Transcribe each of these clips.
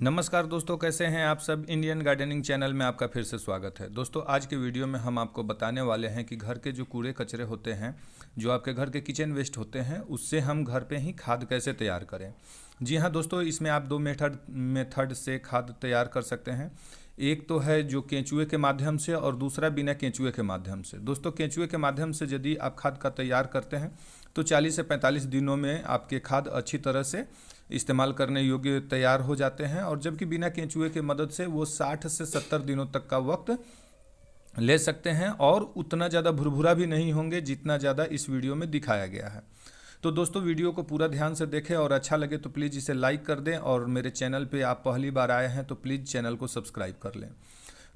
नमस्कार दोस्तों, कैसे हैं आप सब। इंडियन गार्डनिंग चैनल में आपका फिर से स्वागत है। दोस्तों, आज के वीडियो में हम आपको बताने वाले हैं कि घर के जो कूड़े कचरे होते हैं, जो आपके घर के किचन वेस्ट होते हैं, उससे हम घर पे ही खाद कैसे तैयार करें। जी हाँ दोस्तों, इसमें आप दो मेथड से खाद तैयार कर सकते हैं। एक तो है जो केंचुए के माध्यम से और दूसरा बिना केंचुए के माध्यम से। दोस्तों, केंचुए के माध्यम से यदि आप खाद का तैयार करते हैं तो 40 से 45 दिनों में आपके खाद अच्छी तरह से इस्तेमाल करने योग्य तैयार हो जाते हैं, और जबकि बिना केंचुए के मदद से वो 60 से 70 दिनों तक का वक्त ले सकते हैं और उतना ज़्यादा भुरभुरा भी नहीं होंगे जितना ज़्यादा इस वीडियो में दिखाया गया है। तो दोस्तों, वीडियो को पूरा ध्यान से देखें और अच्छा लगे तो प्लीज़ इसे लाइक कर दें, और मेरे चैनल पे आप पहली बार आए हैं तो प्लीज़ चैनल को सब्सक्राइब कर लें।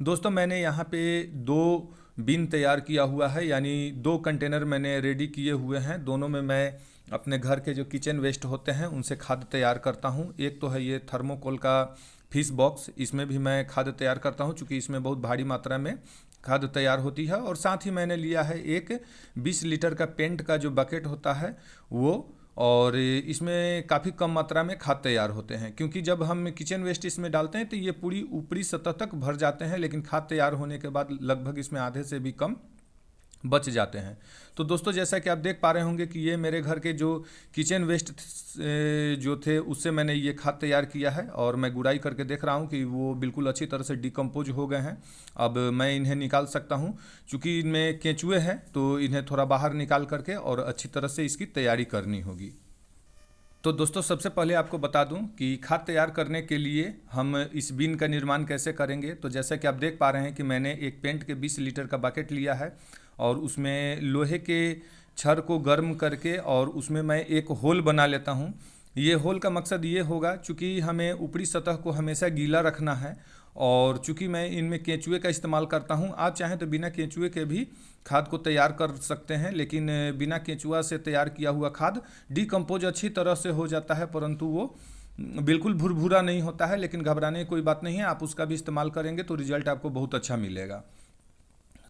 दोस्तों, मैंने यहाँ पे दो बिन तैयार किया हुआ है, यानी दो कंटेनर मैंने रेडी किए हुए हैं। दोनों में मैं अपने घर के जो किचन वेस्ट होते हैं उनसे खाद तैयार करता हूँ। एक तो है ये थर्मोकोल का फिश बॉक्स, इसमें भी मैं खाद तैयार करता हूँ चूँकि इसमें बहुत भारी मात्रा में खाद तैयार होती है। और साथ ही मैंने लिया है एक 20 लीटर का पेंट का जो बकेट होता है वो, और इसमें काफ़ी कम मात्रा में खाद तैयार होते हैं, क्योंकि जब हम किचन वेस्ट इसमें डालते हैं तो ये पूरी ऊपरी सतह तक भर जाते हैं, लेकिन खाद तैयार होने के बाद लगभग इसमें आधे से भी कम बच जाते हैं। तो दोस्तों, जैसा कि आप देख पा रहे होंगे कि ये मेरे घर के जो किचन वेस्ट जो थे उससे मैंने ये खाद तैयार किया है, और मैं गुड़ाई करके देख रहा हूँ कि वो बिल्कुल अच्छी तरह से डिकम्पोज हो गए हैं। अब मैं इन्हें निकाल सकता हूँ, चूँकि इनमें केंचुए हैं तो इन्हें थोड़ा बाहर निकाल करके और अच्छी तरह से इसकी तैयारी करनी होगी। तो दोस्तों, सबसे पहले आपको बता दूं कि खाद तैयार करने के लिए हम इस बीन का निर्माण कैसे करेंगे। तो जैसा कि आप देख पा रहे हैं कि मैंने एक पेंट के 20 लीटर का बकेट लिया है, और उसमें लोहे के छड़ को गर्म करके और उसमें मैं एक होल बना लेता हूं। ये होल का मकसद ये होगा, चूँकि हमें ऊपरी सतह को हमेशा गीला रखना है, और चूँकि मैं इनमें केंचुए का इस्तेमाल करता हूँ, आप चाहें तो बिना केंचुए के भी खाद को तैयार कर सकते हैं, लेकिन बिना केंचुआ से तैयार किया हुआ खाद डिकम्पोज अच्छी तरह से हो जाता है, परंतु वो बिल्कुल भुरभुरा नहीं होता है। लेकिन घबराने की कोई बात नहीं है, आप उसका भी इस्तेमाल करेंगे तो रिजल्ट आपको बहुत अच्छा मिलेगा।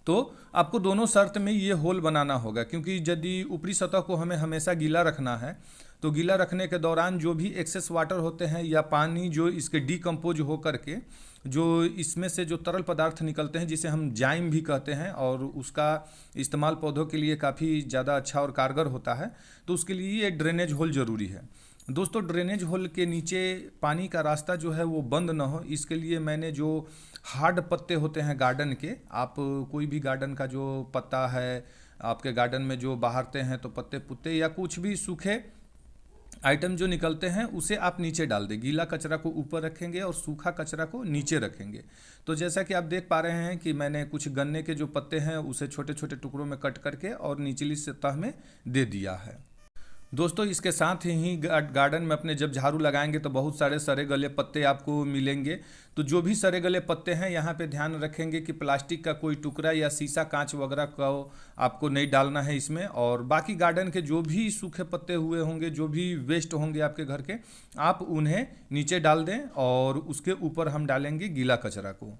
तो आपको दोनों शर्त में ये होल बनाना होगा, क्योंकि यदि ऊपरी सतह को हमें हमेशा गीला रखना है तो गीला रखने के दौरान जो भी एक्सेस वाटर होते हैं या पानी जो इसके डिकम्पोज हो करके जो इसमें से जो तरल पदार्थ निकलते हैं, जिसे हम जाइम भी कहते हैं, और उसका इस्तेमाल पौधों के लिए काफ़ी ज़्यादा अच्छा और कारगर होता है, तो उसके लिए ये ड्रेनेज होल ज़रूरी है। दोस्तों, ड्रेनेज होल के नीचे पानी का रास्ता जो है वो बंद ना हो, इसके लिए मैंने जो हार्ड पत्ते होते हैं गार्डन के, आप कोई भी गार्डन का जो पत्ता है आपके गार्डन में जो बहारते हैं, तो पत्ते पुत्ते या कुछ भी सूखे आइटम जो निकलते हैं उसे आप नीचे डाल दें। गीला कचरा को ऊपर रखेंगे और सूखा कचरा को नीचे रखेंगे। तो जैसा कि आप देख पा रहे हैं कि मैंने कुछ गन्ने के जो पत्ते हैं उसे छोटे छोटे टुकड़ों में कट करके और निचली सतह में दे दिया है। दोस्तों, इसके साथ ही गार्डन में अपने जब झाड़ू लगाएंगे तो बहुत सारे सड़े गले पत्ते आपको मिलेंगे। तो जो भी सड़े गले पत्ते हैं, यहाँ पे ध्यान रखेंगे कि प्लास्टिक का कोई टुकड़ा या शीशा कांच वगैरह का आपको नहीं डालना है इसमें। और बाकी गार्डन के जो भी सूखे पत्ते हुए होंगे, जो भी वेस्ट होंगे आपके घर के, आप उन्हें नीचे डाल दें, और उसके ऊपर हम डालेंगे गीला कचरा को।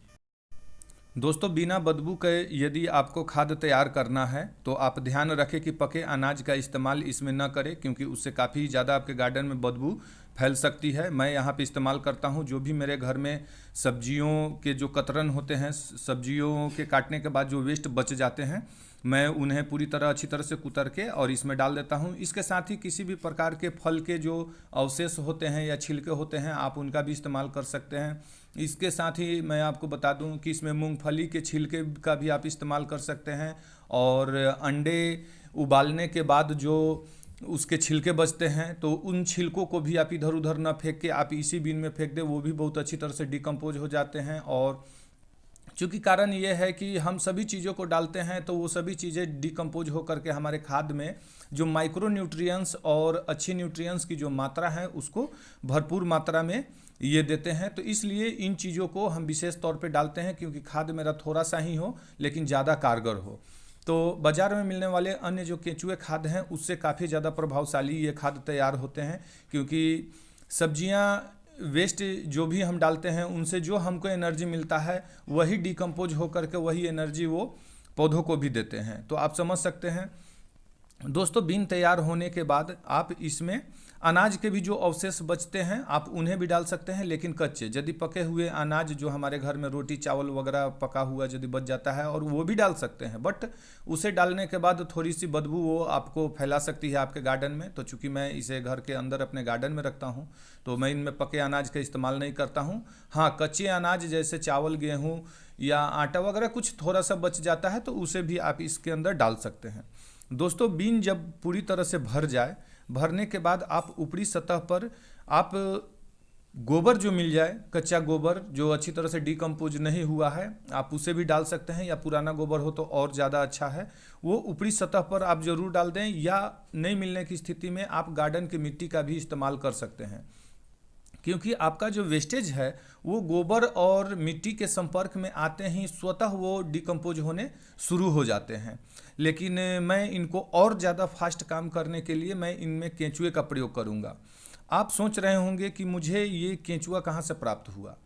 दोस्तों, बिना बदबू के यदि आपको खाद तैयार करना है तो आप ध्यान रखें कि पके अनाज का इस्तेमाल इसमें न करें, क्योंकि उससे काफ़ी ज़्यादा आपके गार्डन में बदबू फैल सकती है। मैं यहाँ पे इस्तेमाल करता हूँ जो भी मेरे घर में सब्जियों के जो कतरन होते हैं, सब्जियों के काटने के बाद जो वेस्ट बच जाते हैं, मैं उन्हें पूरी तरह अच्छी तरह से कुतर के और इसमें डाल देता हूँ। इसके साथ ही किसी भी प्रकार के फल के जो अवशेष होते हैं या छिलके होते हैं, आप उनका भी इस्तेमाल कर सकते हैं। इसके साथ ही मैं आपको बता दूं कि इसमें मूंगफली के छिलके का भी आप इस्तेमाल कर सकते हैं, और अंडे उबालने के बाद जो उसके छिलके बचते हैं तो उन छिलकों को भी आप इधर उधर न फेंक के आप इसी बिन में फेंक दें, वो भी बहुत अच्छी तरह से डिकम्पोज हो जाते हैं। और चूँकि कारण ये है कि हम सभी चीज़ों को डालते हैं तो वो सभी चीज़ें डिकम्पोज हो करके हमारे खाद में जो माइक्रो न्यूट्रिएंट्स और अच्छी न्यूट्रिएंट्स की जो मात्रा है उसको भरपूर मात्रा में ये देते हैं। तो इसलिए इन चीज़ों को हम विशेष तौर पे डालते हैं, क्योंकि खाद मेरा थोड़ा सा ही हो लेकिन ज़्यादा कारगर हो। तो बाज़ार में मिलने वाले अन्य जो केंचुए खाद हैं उससे काफ़ी ज़्यादा प्रभावशाली ये खाद तैयार होते हैं, क्योंकि सब्जियाँ वेस्ट जो भी हम डालते हैं उनसे जो हमको एनर्जी मिलता है वही डिकम्पोज हो करके वही एनर्जी वो पौधों को भी देते हैं। तो आप समझ सकते हैं दोस्तों बीन तैयार होने के बाद आप इसमें अनाज के भी जो अवशेष बचते हैं आप उन्हें भी डाल सकते हैं, लेकिन कच्चे। यदि पके हुए अनाज जो हमारे घर में रोटी चावल वगैरह पका हुआ यदि बच जाता है और वो भी डाल सकते हैं, बट उसे डालने के बाद थोड़ी सी बदबू वो आपको फैला सकती है आपके गार्डन में। तो चूंकि मैं इसे घर के अंदर अपने गार्डन में रखता हूँ तो मैं इनमें पके अनाज का इस्तेमाल नहीं करता हूँ। हाँ, कच्चे अनाज जैसे चावल गेहूँ या आटा वगैरह कुछ थोड़ा सा बच जाता है तो उसे भी आप इसके अंदर डाल सकते हैं। दोस्तों बीन जब पूरी तरह से भर जाए, भरने के बाद आप ऊपरी सतह पर आप गोबर जो मिल जाए, कच्चा गोबर जो अच्छी तरह से डिकम्पोज नहीं हुआ है, आप उसे भी डाल सकते हैं, या पुराना गोबर हो तो और ज़्यादा अच्छा है। वो ऊपरी सतह पर आप ज़रूर डाल दें, या नहीं मिलने की स्थिति में आप गार्डन की मिट्टी का भी इस्तेमाल कर सकते हैं, क्योंकि आपका जो वेस्टेज है वो गोबर और मिट्टी के संपर्क में आते ही स्वतः वो डिकम्पोज होने शुरू हो जाते हैं। लेकिन मैं इनको और ज़्यादा फास्ट काम करने के लिए मैं इनमें केंचुए का प्रयोग करूँगा। आप सोच रहे होंगे कि मुझे ये केंचुआ कहाँ से प्राप्त हुआ।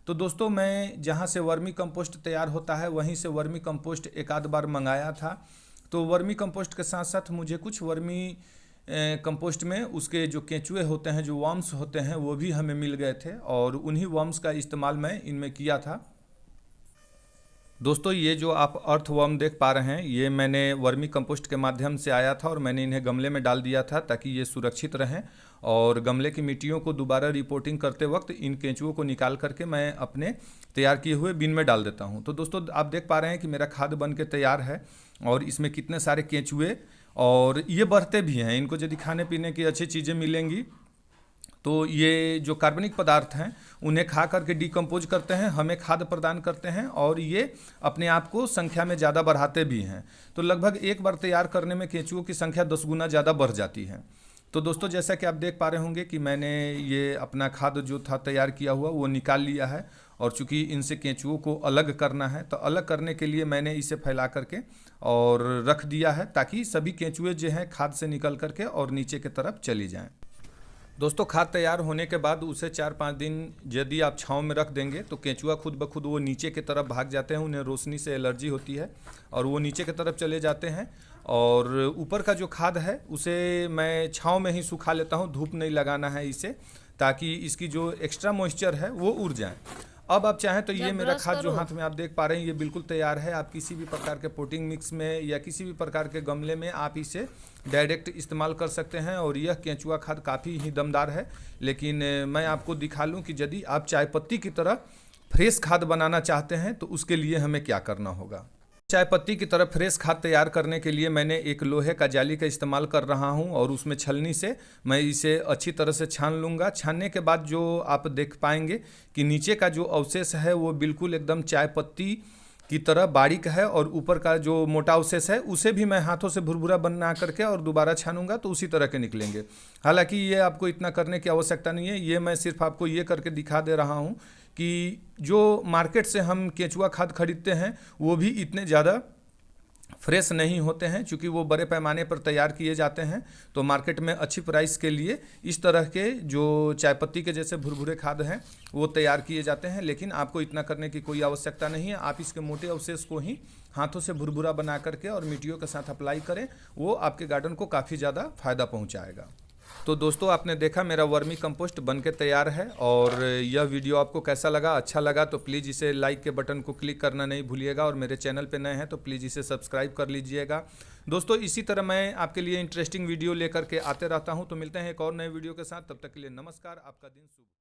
तो दोस्तों मैं जहाँ से वर्मी कंपोस्ट तैयार होता है वहीं से वर्मी कंपोस्ट एक आध बार मंगाया था। तो वर्मी कंपोस्ट के साथ साथ मुझे कुछ वर्मी कंपोस्ट में उसके जो केंचुए होते हैं, जो वर्म्स होते हैं, वो भी हमें मिल गए थे और उन्हीं वर्म्स का इस्तेमाल मैं इनमें किया था। दोस्तों ये जो आप अर्थ वर्म देख पा रहे हैं ये मैंने वर्मी कंपोस्ट के माध्यम से आया था और मैंने इन्हें गमले में डाल दिया था ताकि ये सुरक्षित रहें, और गमले की मिट्टियों को दोबारा रिपोर्टिंग करते वक्त इन केंचुओं को निकाल करके मैं अपने तैयार किए हुए बिन में डाल देता हूं। तो दोस्तों आप देख पा रहे हैं कि मेरा खाद बन के तैयार है और इसमें कितने सारे केंचुए, और ये बढ़ते भी हैं। इनको यदि खाने पीने की अच्छी चीज़ें मिलेंगी तो ये जो कार्बनिक पदार्थ हैं उन्हें खा करके डिकम्पोज करते हैं, हमें खाद्य प्रदान करते हैं और ये अपने आप को संख्या में ज़्यादा बढ़ाते भी हैं। तो लगभग एक बार तैयार करने में केंचुओं की संख्या 10 गुना ज़्यादा बढ़ जाती है। तो दोस्तों जैसा कि आप देख पा रहे होंगे कि मैंने ये अपना खाद जो था तैयार किया हुआ वो निकाल लिया है, और चूंकि इनसे केंचुओं को अलग करना है तो अलग करने के लिए मैंने इसे फैला करके और रख दिया है ताकि सभी केंचुए जो हैं खाद से निकल करके और नीचे की तरफ चली जाएं। दोस्तों खाद तैयार होने के बाद उसे 4-5 दिन यदि आप छांव में रख देंगे तो केंचुआ खुद ब खुद वो नीचे की तरफ भाग जाते हैं। उन्हें रोशनी से एलर्जी होती है और वो नीचे की तरफ चले जाते हैं, और ऊपर का जो खाद है उसे मैं छांव में ही सुखा लेता हूँ। धूप नहीं लगाना है इसे, ताकि इसकी जो एक्स्ट्रा मॉइस्चर है वो उड़ जाए। अब आप चाहें तो ये मेरा खाद जो हाथ में आप देख पा रहे हैं ये बिल्कुल तैयार है। आप किसी भी प्रकार के पोटिंग मिक्स में या किसी भी प्रकार के गमले में आप इसे डायरेक्ट इस्तेमाल कर सकते हैं, और यह केंचुआ खाद काफ़ी ही दमदार है। लेकिन मैं आपको दिखा लूँ कि यदि आप चाय पत्ती की तरह फ्रेश खाद बनाना चाहते हैं तो उसके लिए हमें क्या करना होगा। चाय पत्ती की तरफ फ्रेश खाद तैयार करने के लिए मैंने एक लोहे का जाली का इस्तेमाल कर रहा हूं, और उसमें छलनी से मैं इसे अच्छी तरह से छान लूँगा। छानने के बाद जो आप देख पाएंगे कि नीचे का जो अवशेष है वो बिल्कुल एकदम चाय पत्ती की तरह बारीक है, और ऊपर का जो मोटा अवशेष है उसे भी मैं हाथों से भुरभुरा बना करके और दोबारा छानूंगा तो उसी तरह के निकलेंगे। हालांकि ये आपको इतना करने की आवश्यकता नहीं है, ये मैं सिर्फ आपको ये करके दिखा दे रहा हूँ कि जो मार्केट से हम केंचुआ खाद खरीदते हैं वो भी इतने ज़्यादा फ्रेश नहीं होते हैं, क्योंकि वो बड़े पैमाने पर तैयार किए जाते हैं। तो मार्केट में अच्छी प्राइस के लिए इस तरह के जो चाय पत्ती के जैसे भुरभुरे खाद हैं वो तैयार किए जाते हैं। लेकिन आपको इतना करने की कोई आवश्यकता नहीं है। आप इसके मोटे अवशेष को ही हाथों से भुरभुरा बना करके और मिट्टियों के साथ अप्लाई करें, वो आपके गार्डन को काफ़ी ज़्यादा फायदा पहुँचाएगा। तो दोस्तों आपने देखा मेरा वर्मी कंपोस्ट बनके तैयार है, और यह वीडियो आपको कैसा लगा, अच्छा लगा तो प्लीज़ इसे लाइक के बटन को क्लिक करना नहीं भूलिएगा, और मेरे चैनल पे नए हैं तो प्लीज़ इसे सब्सक्राइब कर लीजिएगा। दोस्तों इसी तरह मैं आपके लिए इंटरेस्टिंग वीडियो लेकर के आते रहता हूं, तो मिलते हैं एक और नए वीडियो के साथ। तब तक के लिए नमस्कार, आपका दिन शुभ।